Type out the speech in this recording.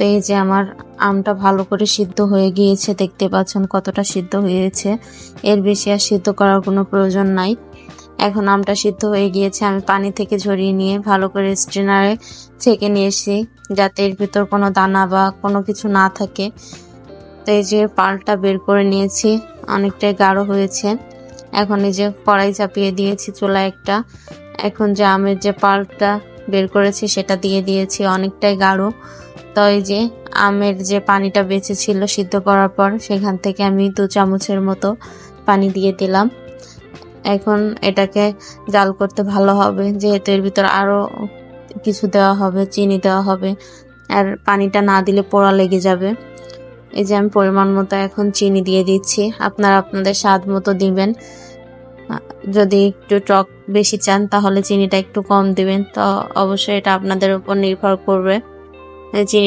তো এই যে আমার আমটা ভালো করে সিদ্ধ হয়ে গিয়েছে, দেখতে পাচ্ছেন কতটা সিদ্ধ হয়েছে। এর বেশি আর সিদ্ধ করার কোনো প্রয়োজন নাই। এখন আমটা সিদ্ধ হয়ে গিয়েছে, আমি পানি থেকে ঝরিয়ে নিয়ে ভালো করে স্ট্রেনারে ছেঁকে নিয়েছি, যাতে এর ভিতর কোনো দানা বা কোনো কিছু না থাকে। তো এই যে পালটা বের করে নিয়েছি, অনেকটাই গাঢ় হয়েছে। এখন এই যে কড়াই চাপিয়ে দিয়েছি চুলায় একটা। এখন যে আমের যে পালটা বের করেছি সেটা দিয়ে দিয়েছি, অনেকটাই গাঢ়। তো এই যে আমের যে পানিটা বেঁচে ছিল সিদ্ধ করার পর, সেখান থেকে আমি 2 চামচের মতো পানি দিয়ে দিলাম। এখন এটাকে জাল করতে ভালো হবে, যেহেতু এর ভিতর আরো কিছু দেওয়া হবে, চিনি দেওয়া হবে, আর পানিটা না দিলে পোড়া লেগে যাবে। এই যে আমি পরিমাণ মতো এখন চিনি দিয়ে দিচ্ছি, আপনারা আপনাদের স্বাদ মতো দিবেন। যদি একটু টক বেশি চান তাহলে চিনিটা একটু কম দিবেন, তো অবশ্যই এটা আপনাদের উপর নির্ভর করবে। চিনি